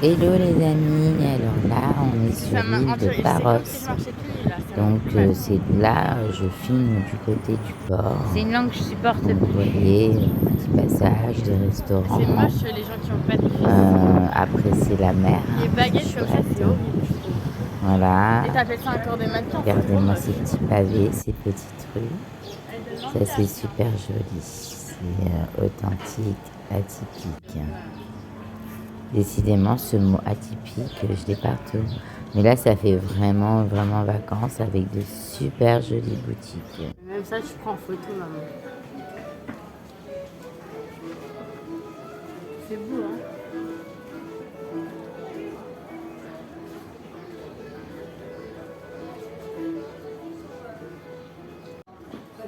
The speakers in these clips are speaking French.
Hello les amis, alors là on est sur l'île de Paros, donc c'est là je filme du côté du port, C'est une langue que je supporte donc vous plus. voyez, petit passage, des C'est restaurants, moche les gens qui ont pas de fils. après c'est la mer, Les c'est baguettes comme ça, c'est chouette, horrible, je trouve. voilà, Et t'appelles ça un corps de mannequin, c'est trop regardez-moi ces moche. petits pavés, ces petites rues, ça c'est super joli, c'est authentique, atypique. Décidément, ce mot atypique, je l'ai partout. Mais là, ça fait vraiment, vraiment vacances avec de super jolies boutiques. Même ça, tu prends en photo, maman. C'est beau, hein.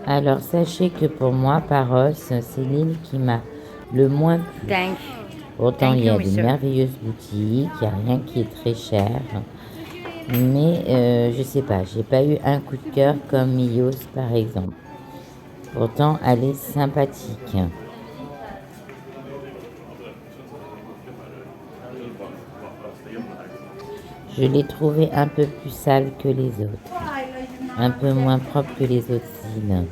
Alors, sachez que pour moi, Paros, c'est l'île qui m'a le moins plu. Thank. Pourtant, il y a de monsieur. merveilleuses boutiques, il n'y a rien qui est très cher. Mais je sais pas, j'ai pas eu un coup de cœur comme Mios par exemple. Pourtant, elle est sympathique. Je l'ai trouvée un peu plus sale que les autres, un peu moins propre que les autres îles.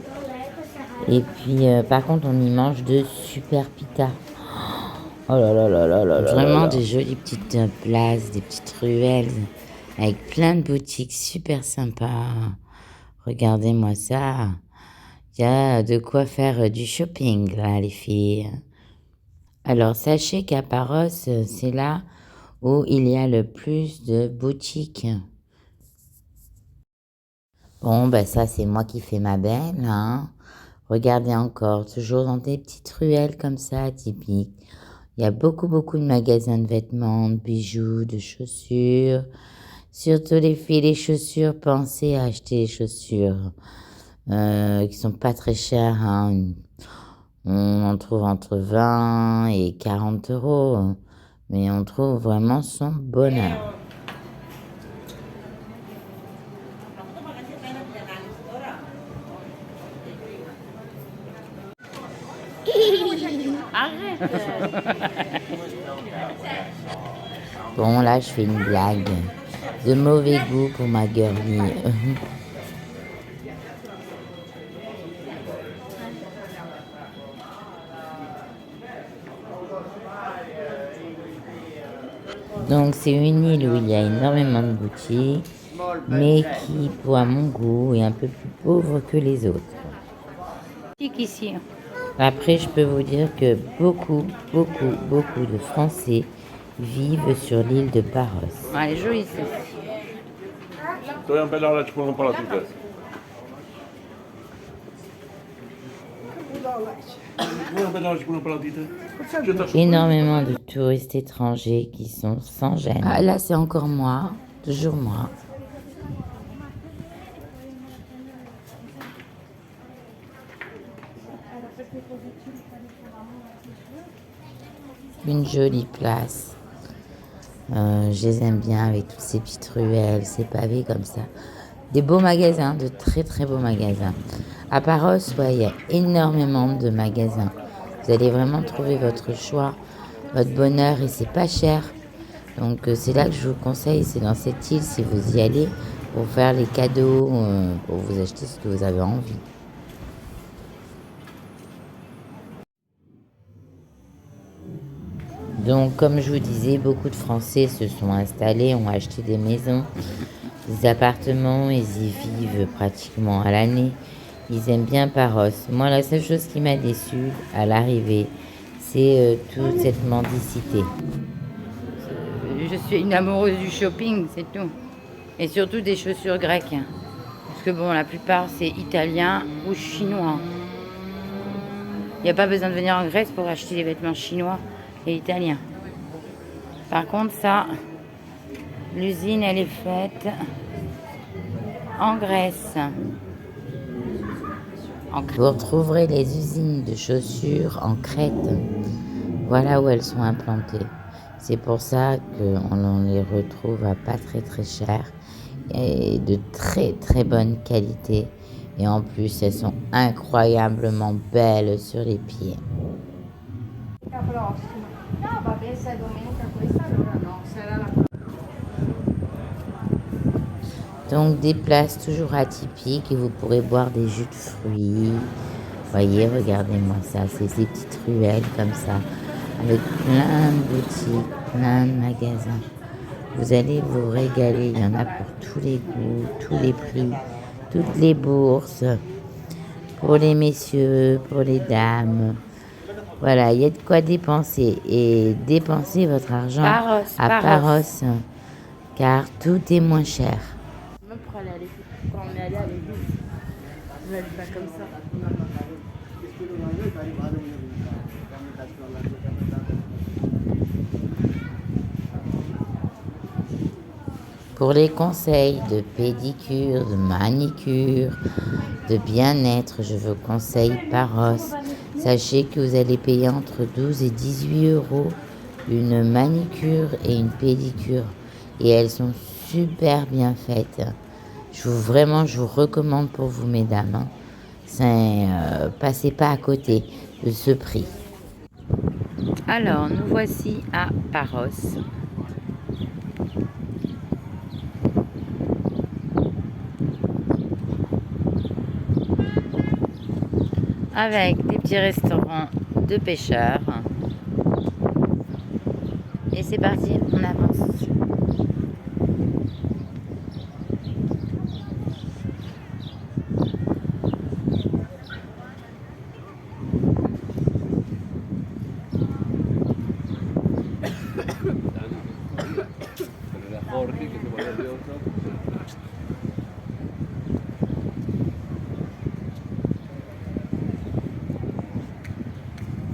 Et puis, par contre, on y mange de super pita. Oh là là là là là là. Vraiment des jolies petites places, des petites ruelles, avec plein de boutiques super sympas. Regardez-moi ça. Il y a de quoi faire du shopping, là, les filles. Alors, sachez qu'à Paros, c'est là où il y a le plus de boutiques. Bon, ben ça, c'est moi qui fais ma belle, hein. Regardez encore, toujours dans des petites ruelles comme ça, typiques. Il y a beaucoup, beaucoup de magasins de vêtements, de bijoux, de chaussures. Surtout les filles, les chaussures, pensez à acheter les chaussures qui sont pas très chères, hein. On en trouve entre 20 et 40 euros, mais on trouve vraiment son bonheur. Arrête. Bon, là, je fais une blague. De mauvais goût pour ma girlie. Donc, c'est une île où il y a énormément de boutiques, mais qui, pour à mon goût, est un peu plus pauvre que les autres. Ici. Après, je peux vous dire que beaucoup, beaucoup, beaucoup de Français vivent sur l'île de Paros. Ah, elle est jolie, celle-ci. Dobbiamo parlarci con un po' la tuta. Dobbiamo parlarci con un po' la tuta. Énormément de touristes étrangers qui sont sans gêne. Ah, là, c'est encore moi, toujours moi. Une jolie place. Je les aime bien avec toutes ces petites ruelles, ces pavés comme ça. Des beaux magasins, de très très beaux magasins. À Paros, ouais, il y a énormément de magasins. Vous allez vraiment trouver votre choix, votre bonheur et c'est pas cher. Donc c'est là que je vous conseille, c'est dans cette île si vous y allez pour faire les cadeaux, pour vous acheter ce que vous avez envie. Donc comme je vous disais, beaucoup de Français se sont installés, ont acheté des maisons, des appartements, ils y vivent pratiquement à l'année. Ils aiment bien Paros. Moi, la seule chose qui m'a déçue à l'arrivée, c'est toute cette mendicité. Je suis une amoureuse du shopping, c'est tout. Et surtout des chaussures grecques. Parce que bon, la plupart, c'est italien ou chinois. Il n'y a pas besoin de venir en Grèce pour acheter des vêtements chinois et italiens. Par contre, ça, l'usine, elle est faite en Grèce. Vous retrouverez les usines de chaussures en Crète. Voilà où elles sont implantées. C'est pour ça qu'on les retrouve à pas très très cher et de très très bonne qualité. Et en plus, elles sont incroyablement belles sur les pieds. Donc des places toujours atypiques et vous pourrez boire des jus de fruits. Voyez, regardez-moi ça, c'est ces petites ruelles comme ça, avec plein de boutiques, plein de magasins. Vous allez vous régaler, il y en a pour tous les goûts, tous les prix, toutes les bourses, pour les messieurs, pour les dames. Voilà, il y a de quoi dépenser et dépensez votre argent à Paros, car tout est moins cher. Même pour aller à l'église, quand on est allé à l'église, on a dit pas comme ça. Pour les conseils de pédicure, de manicure, de bien-être, je vous conseille Paros. Sachez que vous allez payer entre 12 et 18 euros une manicure et une pédicure. Et elles sont super bien faites. Je vous recommande pour vous, mesdames. Passez pas à côté de ce prix. Alors, nous voici à Paros. Avec des petits restaurants de pêcheurs. Et c'est parti, on avance.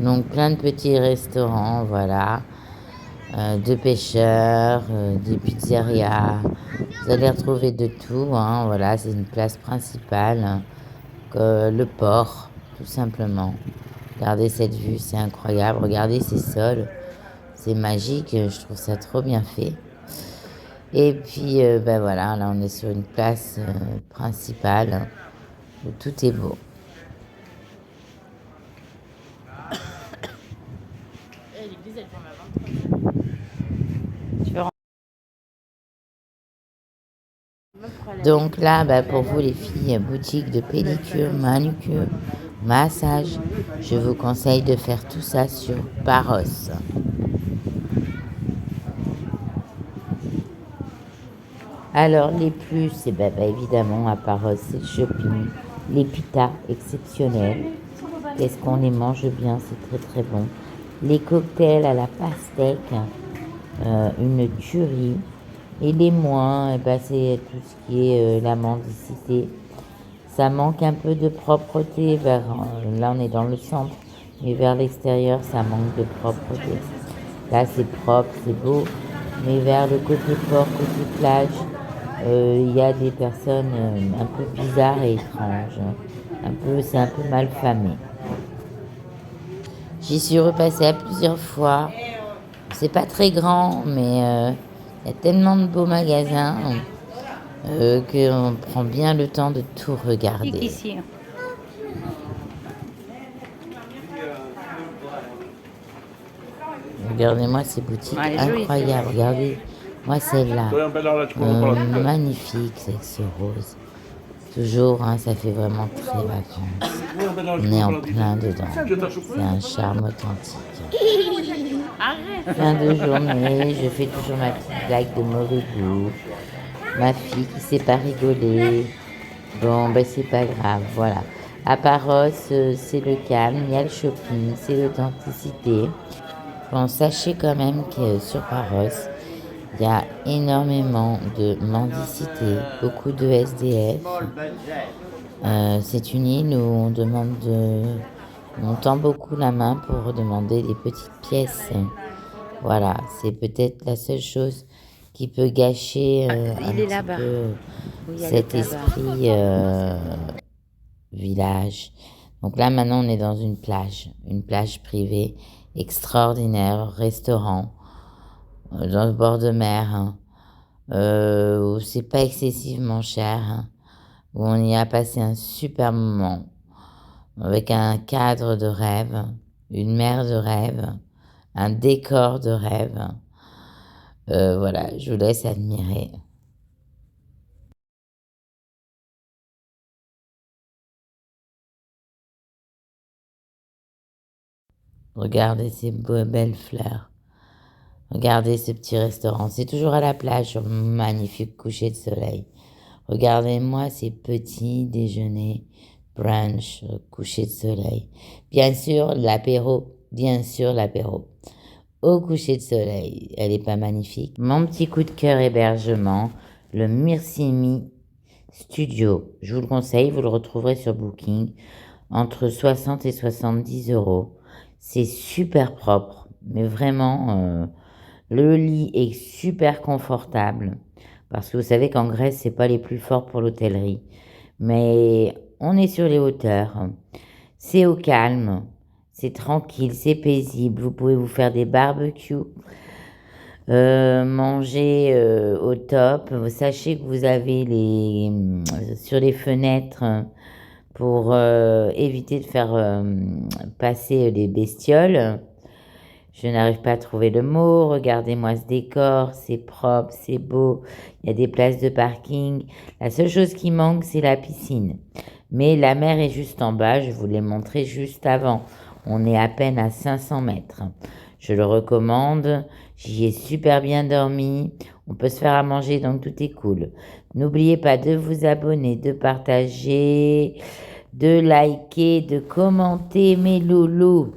Donc plein de petits restaurants, voilà, de pêcheurs, des pizzerias. Vous allez retrouver de tout, hein, voilà, c'est une place principale, hein, le port, tout simplement. Regardez cette vue, c'est incroyable. Regardez ces sols, c'est magique, je trouve ça trop bien fait. Et puis, ben voilà, là on est sur une place principale, hein, où tout est beau. Donc là, bah, pour vous les filles, boutique de pédicure, manucure, massage, je vous conseille de faire tout ça sur Paros. Alors les plus, c'est bah, évidemment à Paros, c'est le shopping, les pitas exceptionnels. Qu'est-ce qu'on les mange bien, c'est très très bon. Les cocktails à la pastèque, une tuerie. Et les moins, c'est tout ce qui est la mendicité. Ça manque un peu de propreté là on est dans le centre, mais vers l'extérieur, ça manque de propreté. Là, c'est propre, c'est beau, mais vers le côté port, côté plage, il y a des personnes un peu bizarres et étranges. C'est un peu mal famé. J'y suis repassée à plusieurs fois. C'est pas très grand, mais il y a tellement de beaux magasins qu'on prend bien le temps de tout regarder. Ici. Regardez-moi ces boutiques incroyables. Regardez-moi celle-là. Magnifique, avec ce rose. Toujours, hein, ça fait vraiment très vacances. On est en plein dedans. C'est un charme authentique. Fin de journée, je fais toujours ma petite blague de mauvais goût. Ma fille qui sait pas rigoler. Bon, c'est pas grave, voilà. À Paros, c'est le calme, il y a le shopping, c'est l'authenticité. Bon, sachez quand même que sur Paros, il y a énormément de mendicité, beaucoup de SDF. C'est une île où on tend beaucoup la main pour demander des petites pièces. Voilà, c'est peut-être la seule chose qui peut gâcher un petit peu cet esprit village. Donc là, maintenant, on est dans une plage privée extraordinaire, restaurant, dans le bord de mer, hein, où c'est pas excessivement cher, hein, où on y a passé un super moment, avec un cadre de rêve, une mer de rêve, un décor de rêve. Voilà, je vous laisse admirer. Regardez ces belles fleurs. Regardez ce petit restaurant. C'est toujours à la plage sur un magnifique coucher de soleil. Regardez-moi ces petits déjeuners, brunch, coucher de soleil. Bien sûr, l'apéro. Bien sûr, l'apéro. Au coucher de soleil. Elle est pas magnifique? Mon petit coup de cœur hébergement, le Mirsimi Studio. Je vous le conseille, vous le retrouverez sur Booking. Entre 60 et 70 euros. C'est super propre, mais vraiment, le lit est super confortable. Parce que vous savez qu'en Grèce, c'est pas les plus forts pour l'hôtellerie. Mais on est sur les hauteurs. C'est au calme, c'est tranquille, c'est paisible. Vous pouvez vous faire des barbecues, manger au top. Sachez que vous avez sur les fenêtres pour éviter de faire passer les bestioles. Je n'arrive pas à trouver le mot. Regardez-moi ce décor, c'est propre, c'est beau. Il y a des places de parking. La seule chose qui manque, c'est la piscine. Mais la mer est juste en bas, je vous l'ai montré juste avant. On est à peine à 500 mètres. Je le recommande. J'y ai super bien dormi. On peut se faire à manger, donc tout est cool. N'oubliez pas de vous abonner, de partager, de liker, de commenter mes loulous.